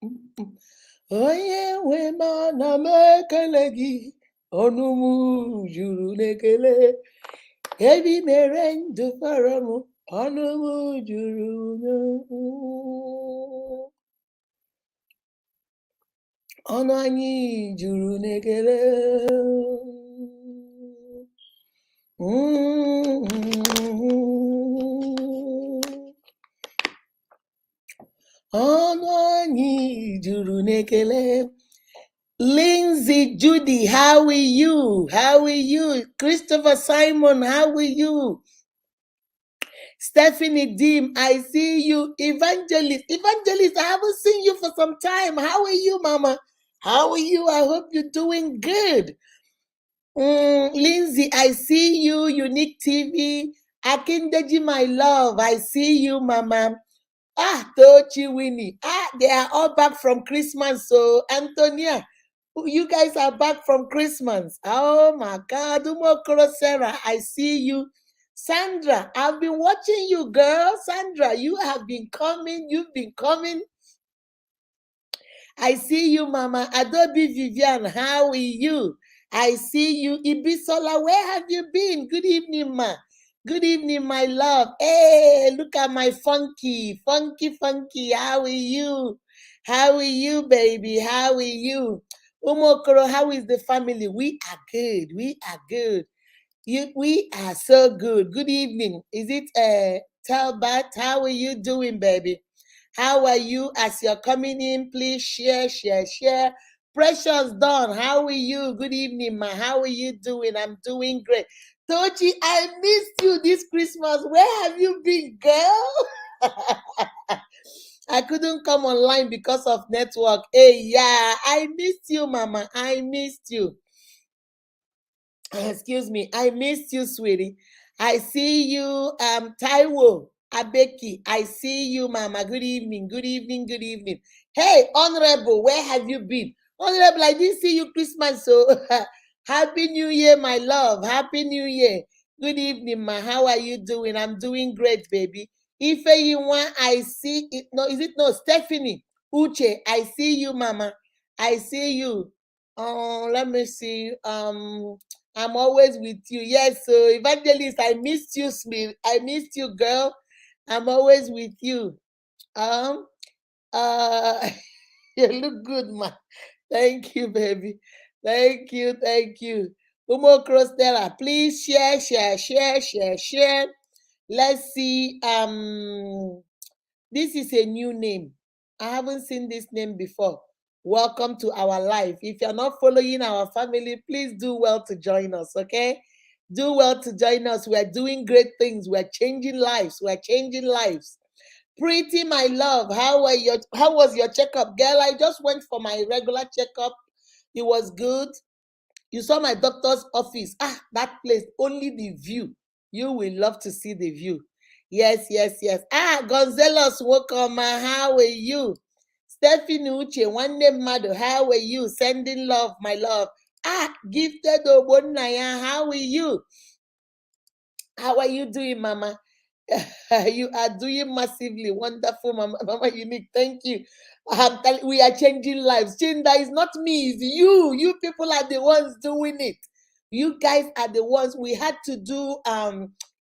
Onye nwe m ana m ekele gị, ọnụ m juru n'ekele. Ebi mere ndụ fọrọ m, ọnụ m juru ọnụ anyị juru n'ekele. Ọnụ anyị juru n'ekele. Lindsay, Judy, how are you? How are you? Christopher Simon, how are you? Stephanie Deem, I see you. Evangelist, I haven't seen you for some time. How are you, Mama? How are you? I hope you're doing good. Lindsay, I see you. Unique TV. Akindeji, my love, I see you, Mama. Tochi, Winnie. They are all back from Christmas. So, Antonia, you guys are back from Christmas. Oh my God. Umokoro Sarah, I see you. Sandra, I've been watching you, girl. Sandra, you have been coming. You've been coming. I see you, Mama. Adobe Vivian, how are you? I see you. Ibisola, where have you been? Good evening, ma. Good evening, my love. Hey, look at my funky. How are you? How are you, baby? How are you? Umokoro, how is the family? We are good. We are good. We are so good. Good evening. Is it Talbot? How are you doing, baby? How are you? As you're coming in, please share. Precious Dawn, how are you? Good evening, ma. How are you doing? I'm doing great. Tochi, I missed you this Christmas. Where have you been, girl? I couldn't come online because of network. Hey, yeah, I missed you, Mama. I missed you. Excuse me. I missed you, sweetie. I see you, Taiwo Abeki. I see you, Mama. Good evening. Hey, Honorable, where have you been? Honorable, I didn't see you Christmas, so Happy New Year, my love. Happy New Year. Good evening, ma. How are you doing? I'm doing great, baby. Ife Yinwa, I see it. No, is it no? Stephanie Uche, I see you, Mama. I see you. Let me see. I'm always with you. Yes, so Evangelist, I missed you, Smith. I missed you, girl. I'm always with you. Uh, you look good, man. Thank you, baby. Thank you. Umo Crostella, please share. Let's see. This is a new name. I haven't seen this name before. Welcome to our life. If you're not following our family, please do well to join us, okay? Do well to join us. We're doing great things. We're changing lives. Pretty, my love, how was your checkup? Girl, I just went for my regular checkup. It was good. You saw my doctor's office. That place, only the view. You will love to see the view. Yes. Gonzalo's welcome. How are you? Stephanie Uche, one name mother. How are you? Sending love, my love. Gifted Obonaya. How are you? How are you doing, Mama? You are doing massively wonderful, Mama Unique. Thank you. We are changing lives. Chinda is not me, it's you. You people are the ones doing it. You guys are the ones. We had to do.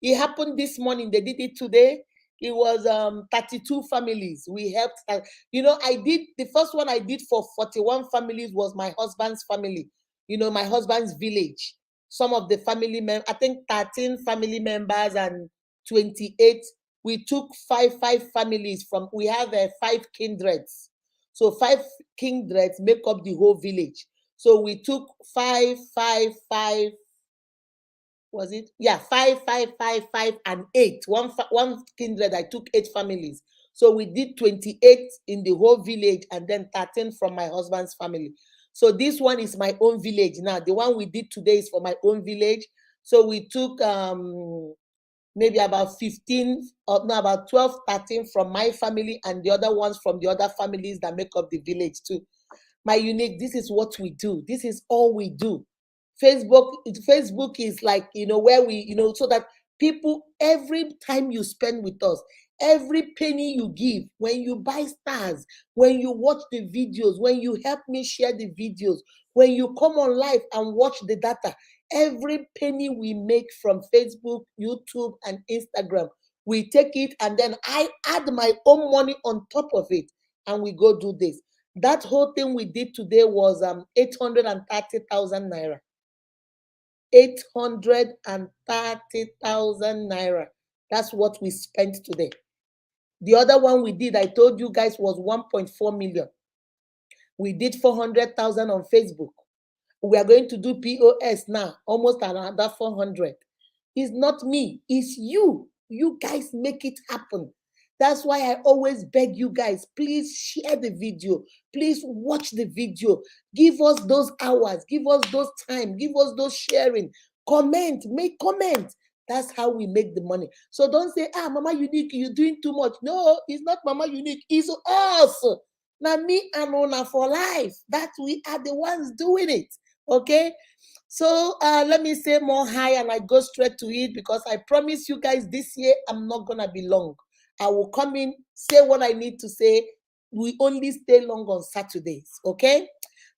It happened this morning. They did it today. It was 32 families. We helped. I did the first one I did for 41 families was my husband's family. My husband's village. Some of the family members, I think 13 family members and 28. We took five families from. We have 5 kindreds. So 5 kindreds make up the whole village. So we took 5. Was it? Yeah, 5, and 8. One kindred, I took 8 families. So we did 28 in the whole village and then 13 from my husband's family. So this one is my own village now. The one we did today is for my own village. So we took maybe about 15 or no, about 12, 13 from my family and the other ones from the other families that make up the village too. My Unique, this is what we do. This is all we do. Facebook is like, where we, so that people, every time you spend with us, Every penny you give, when you buy stars, when you watch the videos, when you help me share the videos, when you come on live and watch the data, every penny we make from Facebook, YouTube, and Instagram, we take it and then I add my own money on top of it and we go do this. That whole thing we did today was 830,000 naira. 830,000 naira. That's what we spent today. The other one we did, I told you guys, was 1.4 million. We did 400,000 on Facebook. We are going to do POS now, almost another 400. It's not me, it's you. You guys make it happen. That's why I always beg you guys, please share the video. Please watch the video. Give us those hours. Give us those time. Give us those sharing. Comment. Make comment. That's how we make the money. So don't say, Mama Unique, you're doing too much. No, it's not Mama Unique. It's us. Now me and Ona for life. That we are the ones doing it. Okay? So let me say more hi and I go straight to it because I promise you guys this year I'm not gonna be long. I will come in, say what I need to say. We only stay long on Saturdays, okay?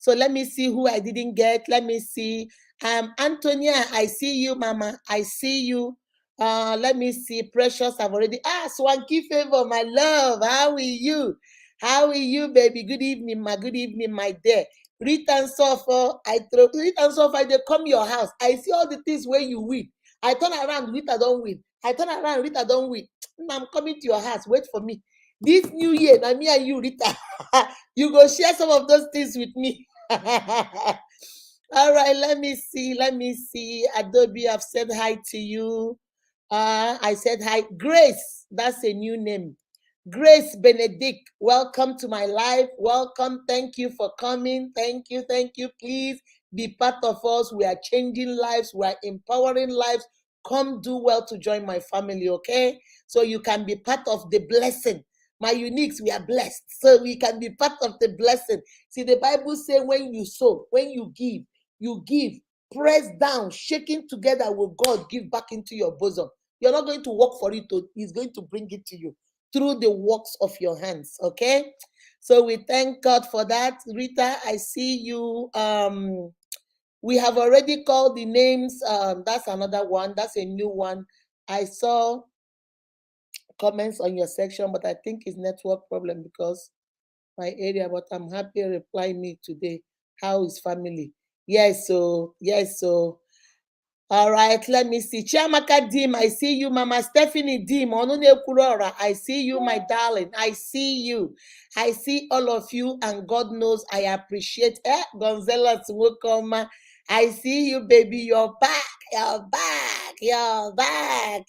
So let me see who I didn't get. Let me see. Antonia, I see you, Mama. I see you. Let me see. Precious, I've already. Swanky Favor, my love. How are you? How are you, baby? Good evening, my good evening, my dear. Rita and Suffer, Rita and Suffer, they come your house. I see all the things where you win. I turn around, Rita don't win. I turn around, Rita don't win. I'm coming to your house. Wait for me. This new year, now me and you, Rita, you go share some of those things with me. All right, let me see. Let me see. Adobe, I've said hi to you. I said hi. Grace, that's a new name. Grace Benedict, welcome to my life. Welcome. Thank you for coming. Thank you. Thank you. Please be part of us. We are changing lives. We are empowering lives. Come do well to join my family, okay? So you can be part of the blessing. My uniques, we are blessed. So we can be part of the blessing. See, the Bible says when you sow, when you give, press down, shaking together with God, give back into your bosom. You're not going to work for it. He's going to bring it to you through the works of your hands, okay? So we thank God for that. Rita, I see you. We have already called the names. That's another one. That's a new one. I saw comments on your section, but I think it's network problem because my area, but I'm happy reply me today. How is family? Yes, so all right, let me see. Chiamaka Dim, I see you. Mama Stephanie Dim, Onune Kurora, I see you, my darling. I see you. I see all of you, and God knows I appreciate it. Gonzalo Nwokoma, I see you, baby. You're back. You're back. You're back.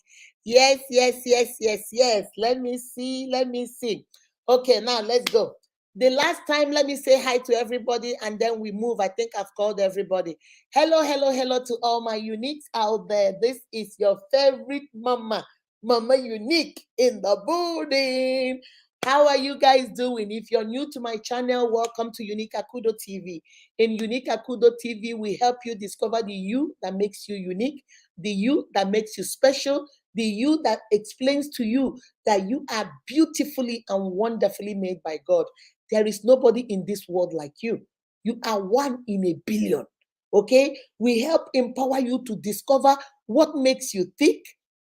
Yes, yes, yes, yes, yes. Let me see. Let me see. Okay, now let's go. The last time, let me say hi to everybody and then we move. I think I've called everybody. Hello, hello, hello to all my uniques out there. This is your favorite mama, Mama Unique in the building. How are you guys doing? If you're new to my channel, welcome to Unique Akudo TV. In Unique Akudo TV, we help you discover the you that makes you unique, the you that makes you special, the you that explains to you that you are beautifully and wonderfully made by God. There is nobody in this world like you. You are one in a billion. Okay? We help empower you to discover what makes you tick,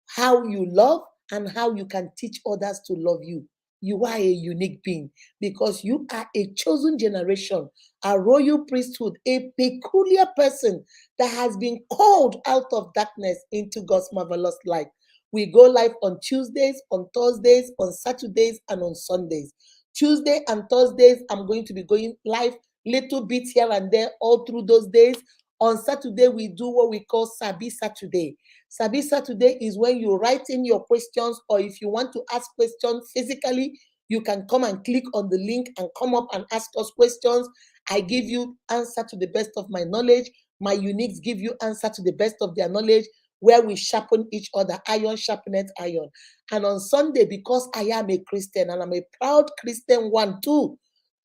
how you love, and how you can teach others to love you. You are a unique being because you are a chosen generation, a royal priesthood, a peculiar person that has been called out of darkness into God's marvelous light. We go live on Tuesdays, on Thursdays, on Saturdays, and on Sundays. Tuesday and Thursdays, I'm going to be going live little bit here and there all through those days. On Saturday, we do what we call Sabi Saturday. Sabi Saturday is when you write in your questions, or if you want to ask questions physically, you can come and click on the link and come up and ask us questions. I give you answer to the best of my knowledge. My uniques give you answer to the best of their knowledge, where we sharpen each other, iron sharpeneth iron. And on Sunday, because I am a Christian and I'm a proud Christian one too,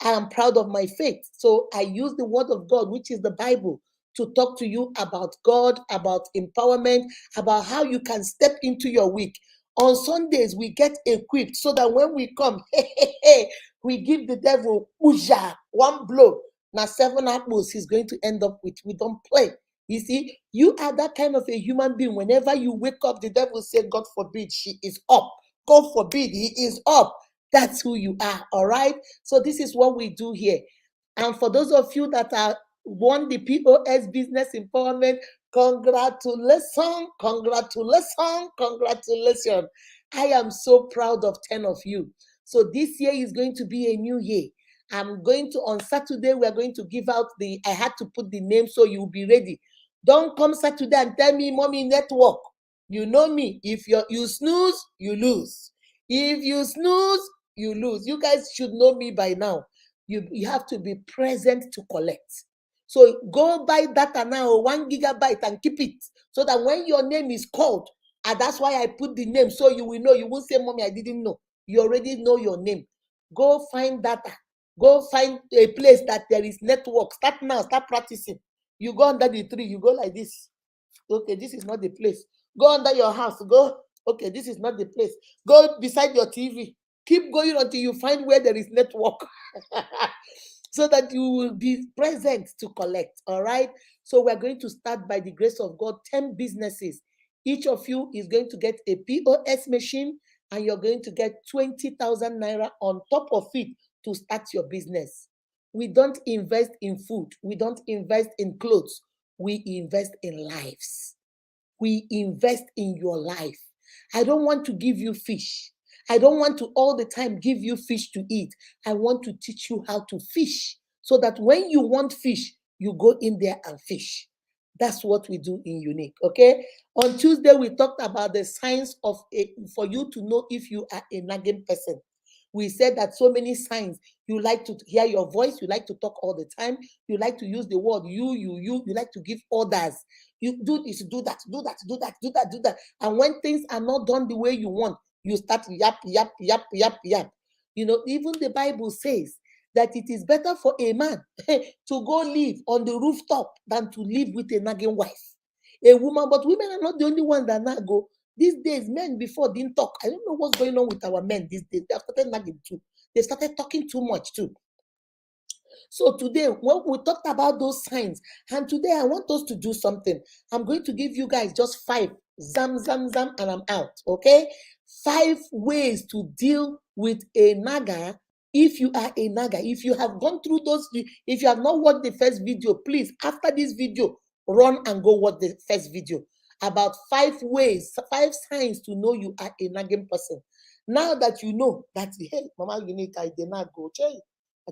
I am proud of my faith. So I use the word of God, which is the Bible, to talk to you about God, about empowerment, about how you can step into your week. On Sundays, we get equipped so that when we come, we give the devil one blow. Now 7 apples he's going to end up with. We don't play. You see, you are that kind of a human being. Whenever you wake up, the devil say, God forbid, she is up. God forbid, he is up. That's who you are, all right? So this is what we do here. And for those of you that are won the POS Business Empowerment, congratulations, congratulations, congratulations. I am so proud of 10 of you. So this year is going to be a new year. I'm going to, on Saturday, we're going to give out I had to put the name so you'll be ready. Don't come Saturday and tell me, Mommy, network. You know me. If you snooze, you lose. If you snooze, you lose. You guys should know me by now. You have to be present to collect. So go buy data now, 1 gigabyte, and keep it so that when your name is called, and that's why I put the name so you will know. You won't say, Mommy, I didn't know. You already know your name. Go find data. Go find a place that there is network. Start now. Start practicing. You go under the tree. You go like this. Okay, this is not the place. Go under your house. Go. Okay, this is not the place. Go beside your TV. Keep going until you find where there is network. So that you will be present to collect. All right. So we're going to start by the grace of God, 10 businesses. Each of you is going to get a POS machine and you're going to get 20,000 naira on top of it to start your business. We don't invest in food. We don't invest in clothes. We invest in lives. We invest in your life. I don't want to give you fish. I don't want to all the time give you fish to eat. I want to teach you how to fish so that when you want fish, you go in there and fish. That's what we do in Unique, okay? On Tuesday, we talked about the signs of for you to know if you are a nagging person. We said that so many signs. You like to hear your voice. You like to talk all the time. You like to use the word you. You like to give orders. You do this, do that, do that, do that, do that, do that. And when things are not done the way you want, you start yap, yap, yap, yap, yap. You know, even the Bible says that it is better for a man to go live on the rooftop than to live with a nagging wife. A woman, but women are not the only ones that nag go. These days, men before didn't talk. I don't know what's going on with our men these days. They have started nagging too. They started talking too much too. So today, when we talked about those signs, and today I want us to do something. I'm going to give you guys just 5. Zam, zam, zam, and I'm out. Okay? 5 ways to deal with a nagger if you are a nagger. If you have gone through those, if you have not watched the first video, please, after this video, run and go watch the first video about 5 ways, 5 signs to know you are a nagging person. Now that you know that, hey, Mama, you need to nag go,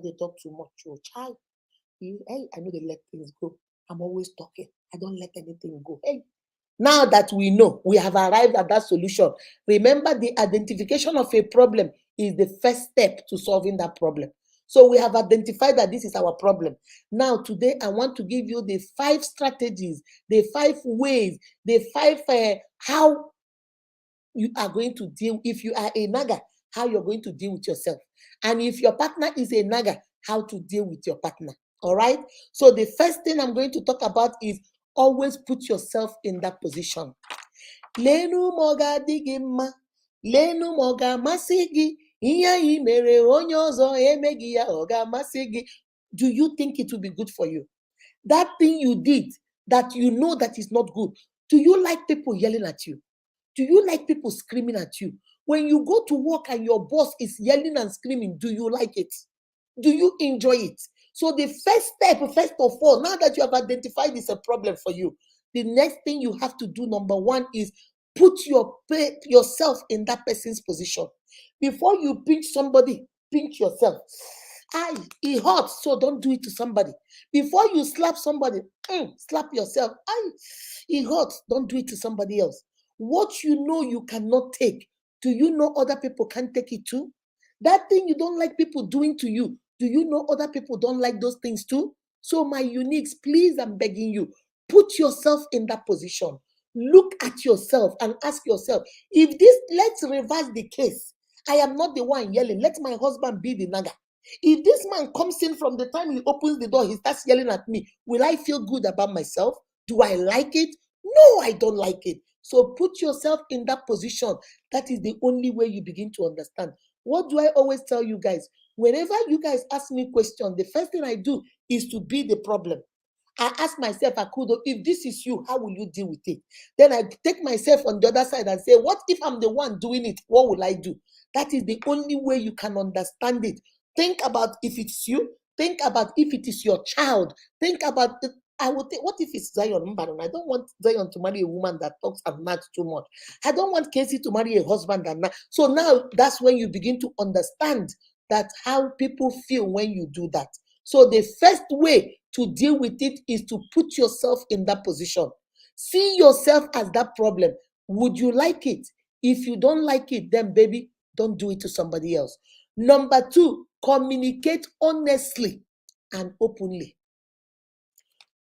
they talk too much. Oh, child. Hey, I know they let things go. I'm always talking. I don't let anything go. Hey, now that we know, we have arrived at that solution. Remember, the identification of a problem is the first step to solving that problem. So we have identified that this is our problem. Now, today, I want to give you the 5 strategies, the 5 ways, the 5 how you are going to deal, if you are a nagger, how you're going to deal with yourself. And if your partner is a nagger, how to deal with your partner. All right. So the first thing I'm going to talk about is always put yourself in that position. Lenu moga digima, lenu moga masigi, iya mere onyozo emegi ya oga masigi. Do you think it will be good for you? That thing you did that you know that is not good. Do you like people yelling at you? Do you like people screaming at you? When you go to work and your boss is yelling and screaming, do you like it? Do you enjoy it? So the first step, first of all, now that you have identified it's a problem for you, the next thing you have to do, number 1, is put yourself in that person's position. Before you pinch somebody, pinch yourself. It hurts, so don't do it to somebody. Before you slap somebody, slap yourself. It hurts, don't do it to somebody else. What you know you cannot take, do you know other people can't take it too? That thing you don't like people doing to you, do you know other people don't like those things too? So my uniques, please, I'm begging you, put yourself in that position. Look at yourself and ask yourself, if this, let's reverse the case. I am not the one yelling. Let my husband be the nagger. If this man comes in from the time he opens the door, he starts yelling at me, will I feel good about myself? Do I like it? No, I don't like it. So put yourself in that position. That is the only way you begin to understand. What do I always tell you guys? Whenever you guys ask me questions, the first thing I do is to be the problem. I ask myself, Akudo, if this is you, how will you deal with it? Then I take myself on the other side and say, what if I'm the one doing it? What will I do? That is the only way you can understand it. Think about if it's you. Think about if it is your child. Think about the, I would think, what if it's Zion? I don't want Zion to marry a woman that talks and nags too much. I don't want Casey to marry a husband that nags. So now that's when you begin to understand that how people feel when you do that. So the first way to deal with it is to put yourself in that position. See yourself as that problem. Would you like it? If you don't like it, then baby, don't do it to somebody else. Number 2, communicate honestly and openly.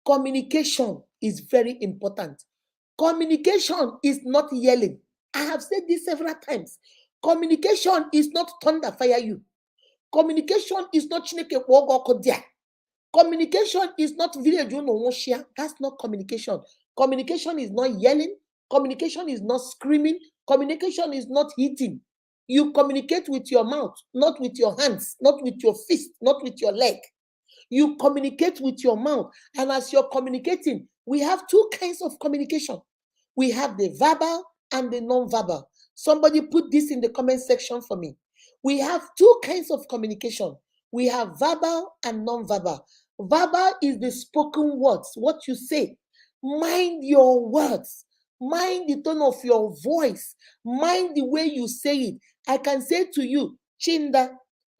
Communication is very important. Communication is not yelling. I have said this several times. Communication is not thunder fire you. Communication is not chineke wogo kodia. Communication is not village. That's not communication. Communication is not yelling. Communication is not screaming. Communication is not hitting. You communicate with your mouth, not with your hands, not with your fist, not with your leg. You communicate with your mouth. And as you're communicating, we have 2 kinds of communication. We have the verbal and the non-verbal. Somebody put this in the comment section for me. We have 2 kinds of communication. We have verbal and non-verbal. Verbal is the spoken words, what you say. Mind your words. Mind the tone of your voice. Mind the way you say it. I can say to you, Chinda,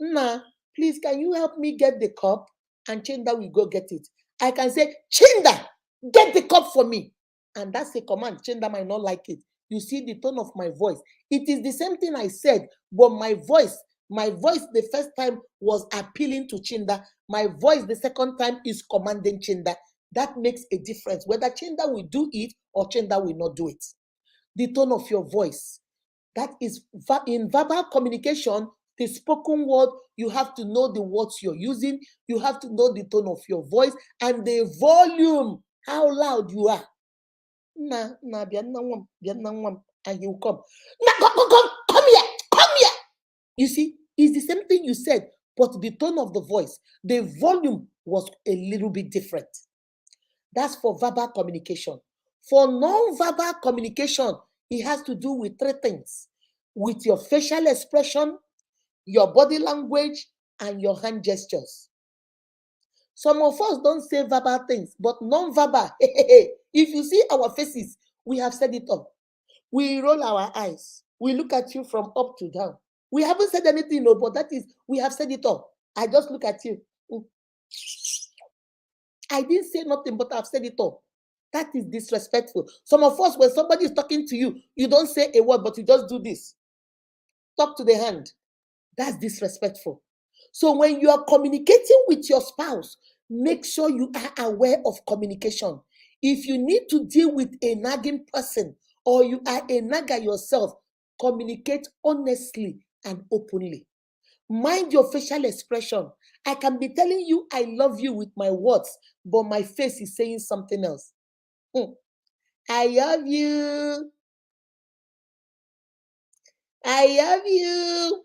Nna, please, can you help me get the cup? And Chinda will go get it. I can say, Chinda, get the cup for me. And that's a command. Chinda might not like it. You see the tone of my voice. It is the same thing I said, but my voice the first time was appealing to Chinda. My voice the second time is commanding Chinda. That makes a difference. Whether Chinda will do it or Chinda will not do it. The tone of your voice. That is in verbal communication, the spoken word, you have to know the words you're using. You have to know the tone of your voice and the volume, how loud you are. And he will come. Come here, come here. You see, it's the same thing you said, but the tone of the voice, the volume was a little bit different. That's for verbal communication. For non-verbal communication, it has to do with 3 things. With your facial expression, your body language, and your hand gestures. Some of us don't say verbal things, but non-verbal. If you see our faces, we have said it all. We roll our eyes. We look at you from up to down. We haven't said anything, no, but that is, we have said it all. I just look at you. I didn't say nothing, but I've said it all. That is disrespectful. Some of us, when somebody is talking to you, you don't say a word, but you just do this. Talk to the hand. That's disrespectful. So when you are communicating with your spouse, make sure you are aware of communication. If you need to deal with a nagging person or you are a nagger yourself, communicate honestly and openly. Mind your facial expression. I can be telling you I love you with my words, but my face is saying something else. I love you. I love you.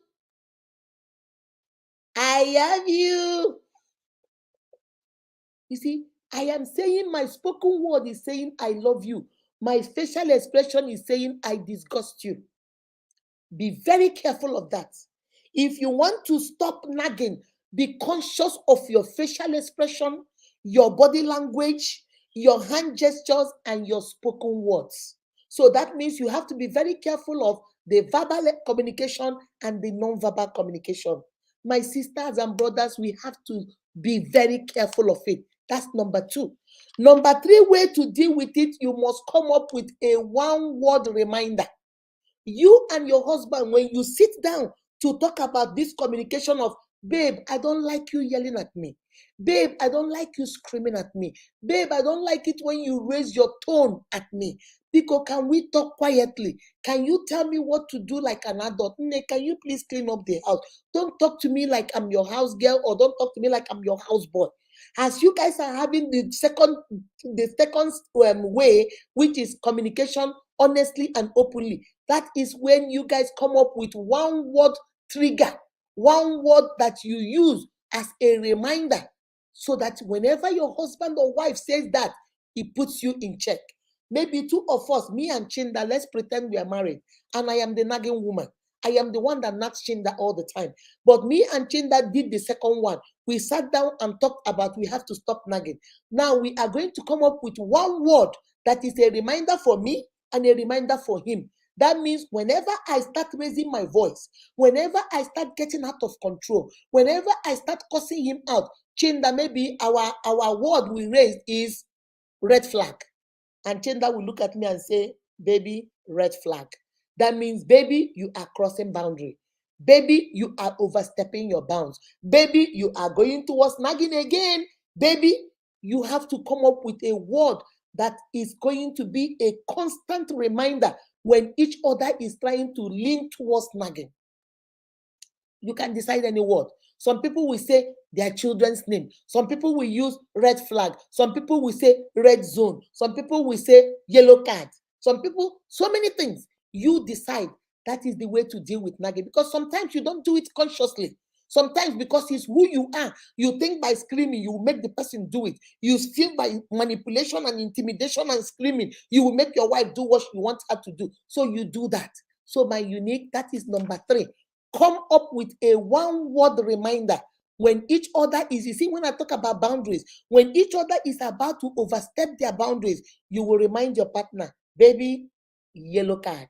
I love you. You see, I am saying my spoken word is saying I love you. My facial expression is saying I disgust you. Be very careful of that. If you want to stop nagging, be conscious of your facial expression, your body language, your hand gestures, and your spoken words. So that means you have to be very careful of the verbal communication and the non-verbal communication. My sisters and brothers, we have to be very careful of it. That's number 2. Number 3 way to deal with it, you must come up with a one-word reminder. You and your husband, when you sit down to talk about this communication of, babe, I don't like you yelling at me. Babe, I don't like you screaming at me. Babe, I don't like it when you raise your tone at me. Because can we talk quietly? Can you tell me what to do like an adult? Can you please clean up the house? Don't talk to me like I'm your house girl, or don't talk to me like I'm your house boy. As you guys are having the second way, which is communication honestly and openly. That is when you guys come up with one word trigger, one word that you use as a reminder, so that whenever your husband or wife says that, he puts you in check. Maybe two of us, me and Chinda, let's pretend we are married, and I am the nagging woman. I am the one that nags Chinda all the time. But me and Chinda did the second one. We sat down and talked about we have to stop nagging. Now we are going to come up with one word that is a reminder for me and a reminder for him. That means whenever I start raising my voice, whenever I start getting out of control, whenever I start cussing him out, Chinda, maybe our word we raised is red flag. And Chinda will look at me and say, baby, red flag. That means, baby, you are crossing boundary. Baby, you are overstepping your bounds. Baby, you are going towards nagging again. Baby, you have to come up with a word that is going to be a constant reminder when each other is trying to lean towards nagging. You can decide any word. Some people will say their children's name. Some people will use red flag. Some people will say red zone. Some people will say yellow card. Some people, so many things. You decide. That is the way to deal with nagging, because sometimes you don't do it consciously. Sometimes because it's who you are, you think by screaming, you will make the person do it. You feel by manipulation and intimidation and screaming, you will make your wife do what you want her to do. So you do that. So my unique, that is number 3. Come up with a one-word reminder when each other is, you see, when I talk about boundaries, when each other is about to overstep their boundaries, you will remind your partner, baby, yellow card.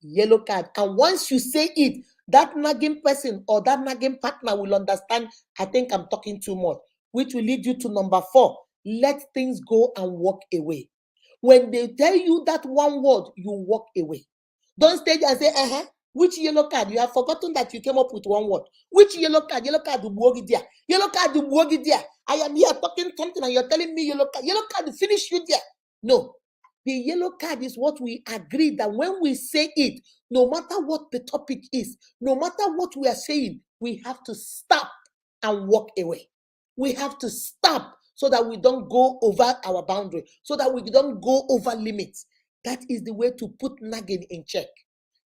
Yellow card. And once you say it, that nagging person or that nagging partner will understand, I think I'm talking too much, which will lead you to number 4. Let things go and walk away. When they tell you that one word, you walk away. Don't stay there and say, which yellow card? You have forgotten that you came up with one word. Which yellow card? Yellow card, there. Yellow card, there. I am here talking something and you're telling me yellow card. Yellow card, finish you there. No. The yellow card is what we agree that when we say it, no matter what the topic is, no matter what we are saying, we have to stop and walk away. We have to stop so that we don't go over our boundary, so that we don't go over limits. That is the way to put nagging in check.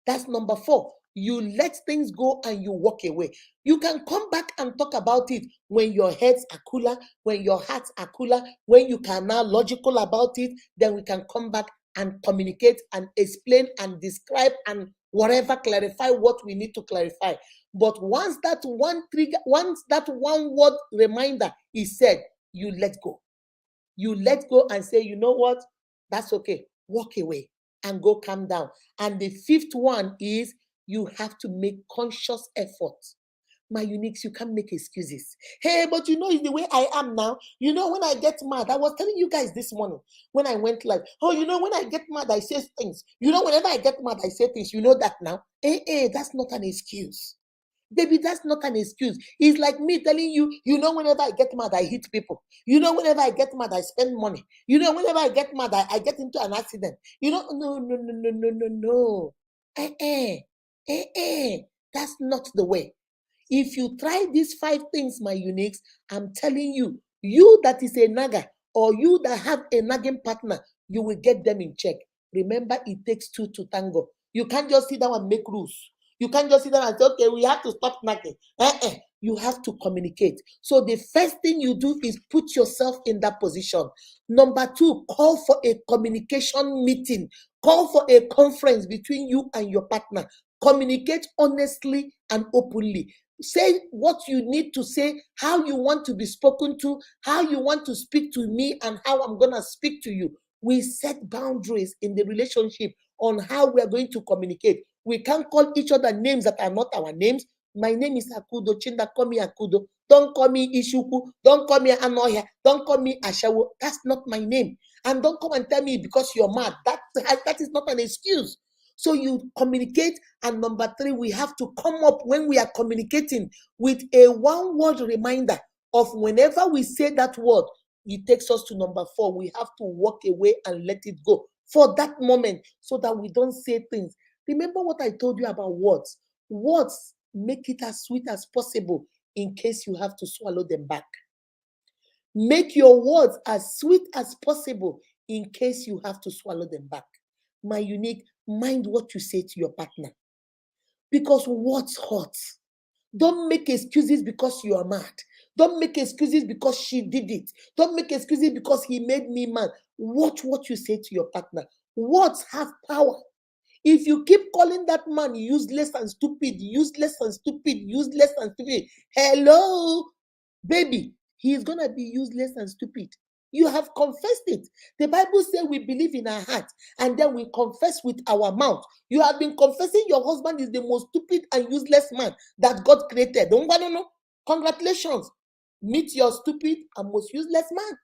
That's number 4. You let things go and you walk away. You can come back and talk about it when your heads are cooler, when your hearts are cooler, when you can now logical about it, then we can come back and communicate and explain and describe and whatever, clarify what we need to clarify. But once that one trigger, once that one word reminder is said, you let go. You let go and say, you know what? That's okay. Walk away and go calm down. And the 5th one is you have to make conscious effort. My uniques, you can't make excuses. Hey, but you know, it's the way I am now. You know, when I get mad, I was telling you guys this morning when I went live. Oh, you know, when I get mad, I say things. You know, whenever I get mad, I say things. You know that now. That's not an excuse. Baby, that's not an excuse. It's like me telling you, you know, whenever I get mad, I hit people. You know, whenever I get mad, I spend money. You know, whenever I get mad, I get into an accident. You know, no. That's not the way. If you try these 5 things, my uniques, I'm telling you, you that is a nagger or you that have a nagging partner, you will get them in check. Remember, it takes 2 to tango. You can't just sit down and make rules. You can't just sit down and say, okay, we have to stop nagging. You have to communicate. So the first thing you do is put yourself in that position. Number 2, call for a communication meeting. Call for a conference between you and your partner. Communicate honestly and openly. Say what you need to say, how you want to be spoken to, how you want to speak to me, and how I'm going to speak to you. We set boundaries in the relationship on how we are going to communicate. We can't call each other names that are not our names. My name is Akudo. Chinda, call me Akudo. Don't call me Ishuku. Don't call me Anoya. Don't call me Ashawo. That's not my name. And don't come and tell me because you're mad. That is not an excuse. So you communicate. And number 3, we have to come up when we are communicating with a one-word reminder of whenever we say that word, it takes us to number 4. We have to walk away and let it go for that moment so that we don't say things. Remember what I told you about words. Words, make it as sweet as possible in case you have to swallow them back. Make your words as sweet as possible in case you have to swallow them back. my unique, mind what you say to your partner. Because what's hot? Don't make excuses because you are mad. Don't make excuses because she did it. Don't make excuses because he made me mad. Watch what you say to your partner. Words have power. If you keep calling that man useless and stupid, useless and stupid, useless and stupid, hello, baby, he is going to be useless and stupid. You have confessed it. The Bible says we believe in our heart and then we confess with our mouth. You have been confessing your husband is the most stupid and useless man that God created. Don't know? Congratulations. Meet your stupid and most useless man.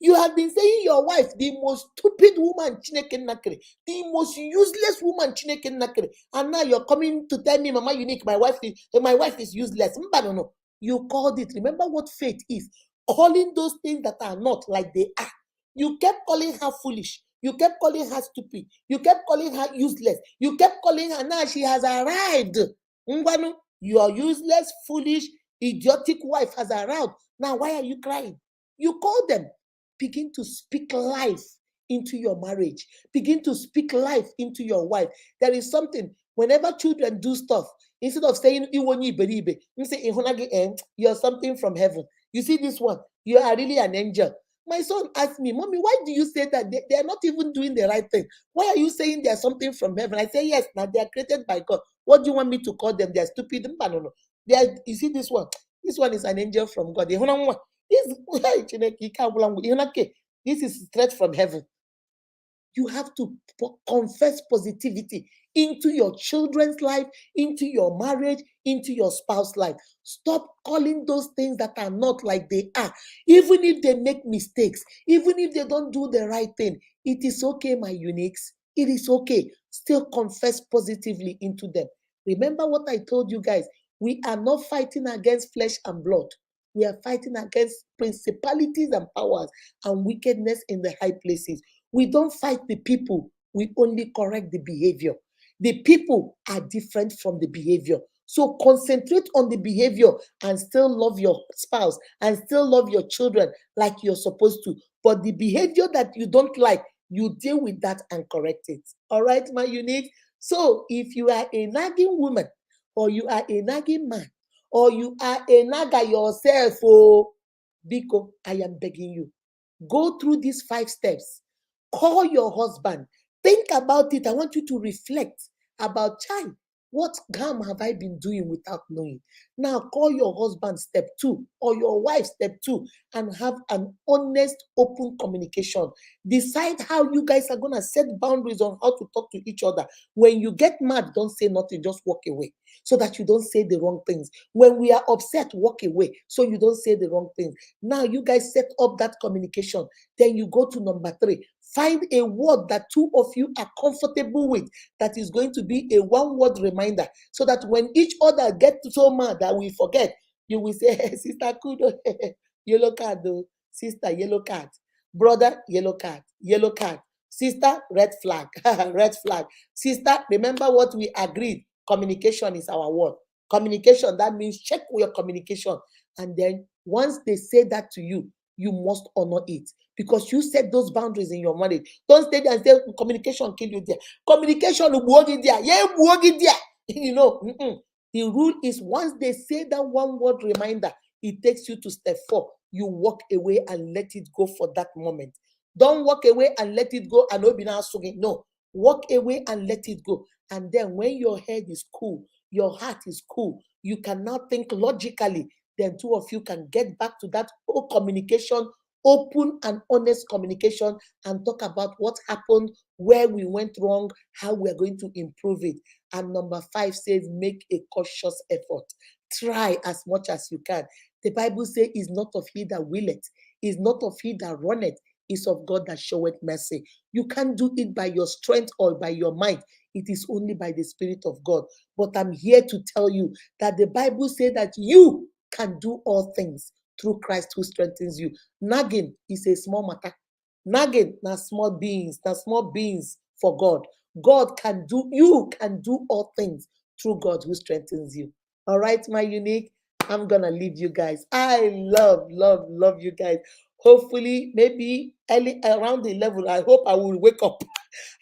You have been saying your wife, the most stupid woman, Chineke Nakere, the most useless woman, Chineke Nakere, and now you're coming to tell me, Mama Unique, my wife is useless. No. You called it. Remember what faith is. Calling those things that are not like they are. You kept calling her foolish. You kept calling her stupid. You kept calling her useless. You kept calling her. Now she has arrived. Your useless, foolish, idiotic wife has arrived. Now why are you crying? You call them. Begin to speak life into your marriage. Begin to speak life into your wife. There is something, whenever children do stuff, instead of saying, you say, you're something from heaven. You see this one, you are really an angel. My son asked me, Mommy, why do you say that? They are not even doing the right thing. Why are you saying they are something from heaven? I say, yes, now they are created by God. What do you want me to call them? They are stupid. No. You see this one? This one is an angel from God. This is threat from heaven. You have to confess positivity into your children's life, into your marriage, into your spouse's life. Stop calling those things that are not like they are. Even if they make mistakes, even if they don't do the right thing, it is okay, my uniques. It is okay. Still confess positively into them. Remember what I told you guys. We are not fighting against flesh and blood. We are fighting against principalities and powers and wickedness in the high places. We don't fight the people. We only correct the behavior. The people are different from the behavior. So concentrate on the behavior and still love your spouse and still love your children like you're supposed to. But the behavior that you don't like, you deal with that and correct it. All right, my unique? So if you are a nagging woman or you are a nagging man or you are a nagger yourself, oh, Biko, I am begging you. Go through these 5 steps. Call your husband. Think about it. I want you to reflect about time. What harm have I been doing without knowing? Now call your husband step 2 or your wife step 2 and have an honest, open communication. Decide how you guys are going to set boundaries on how to talk to each other. When you get mad, don't say nothing, just walk away so that you don't say the wrong things. When we are upset, walk away so you don't say the wrong things. Now you guys set up that communication. Then you go to number 3. Find a word that 2 of you are comfortable with that is going to be a one-word reminder so that when each other gets so mad that we forget, you will say, hey, Sister Kudo, yellow card, though. Sister, yellow card. Brother, yellow card. Yellow card. Sister, red flag. Red flag. Sister, remember what we agreed. Communication is our word. Communication, that means check your communication. And then once they say that to you, you must honor it because you set those boundaries in your marriage. Don't stay there and say communication kill you there. Communication will there. Yeah, there. You know, the rule is once they say that one word reminder, it takes you to step 4. You walk away and let it go for that moment. Don't walk away and let it go and no. Walk away and let it go. And then when your head is cool, your heart is cool, you can now think logically. Then 2 of you can get back to that communication, open and honest communication, and talk about what happened, where we went wrong, how we're going to improve it. And number 5 says, make a cautious effort. Try as much as you can. The Bible says, is not of he that willeth, is not of he that runneth, is of God that showeth mercy. You can't do it by your strength or by your might. It is only by the Spirit of God. But I'm here to tell you that the Bible says that you can do all things through Christ who strengthens you. Nagging is a small matter. Nagging, na small beings for God. You can do all things through God who strengthens you. All right, my unique, I'm gonna leave you guys. I love you guys. Hopefully, maybe early around the 11, I hope I will wake up.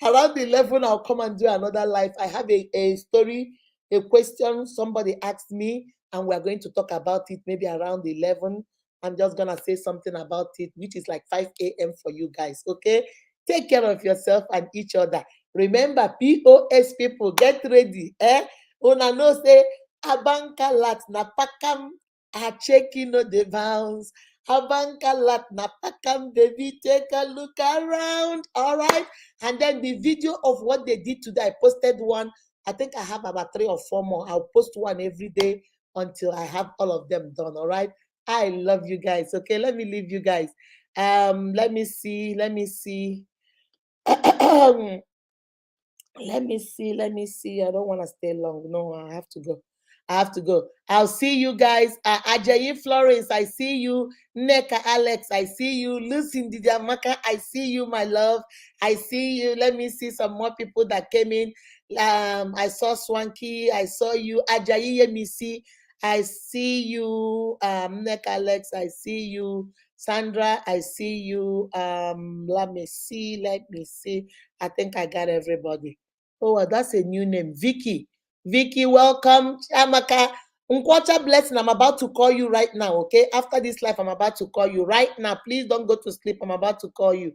Around 11, I'll come and do another live. I have a story, a question somebody asked me, and we're going to talk about it maybe around 11. I'm just going to say something about it, which is like 5 a.m. for you guys. Okay? Take care of yourself and each other. Remember, POS people, get ready. Una know say, Abanka lat na pakam, a checking no the bounce. Abanka lat na pakam, baby, take a look around. All right? And then the video of what they did today, I posted one. I think I have about 3 or 4 more. I'll post one every day until I have all of them done. All right. I love you guys. Okay, let me leave you guys. Let me see. Let me see. Let me see. Let me see. I don't want to stay long. No, I have to go. I have to go. I'll see you guys. Ajayi Florence, I see you. Neka Alex, I see you. Lucy Didiamaka, I see you, my love. I see you. Let me see some more people that came in. I saw Swanky. I saw you. Ajayi Yemisi, I see you. Neka Alex, I see you. Sandra, I see you. Let me see. Let me see. I think I got everybody. Oh, well, that's a new name. Vicky. Vicky, welcome. Amaka. Unquarter blessing. I'm about to call you right now, okay? After this life, I'm about to call you right now. Please don't go to sleep. I'm about to call you.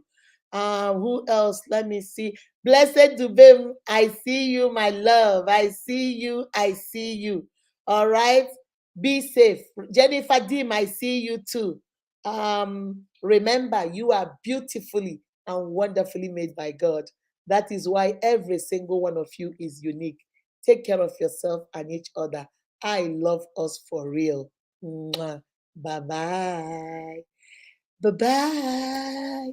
Who else? Let me see. Blessed Dubem, I see you, my love. I see you. I see you. All right. Be safe. Jennifer Dim, I see you too. Remember, you are beautifully and wonderfully made by God. That is why every single one of you is unique. Take care of yourself and each other. I love us for real. Bye bye. Bye bye.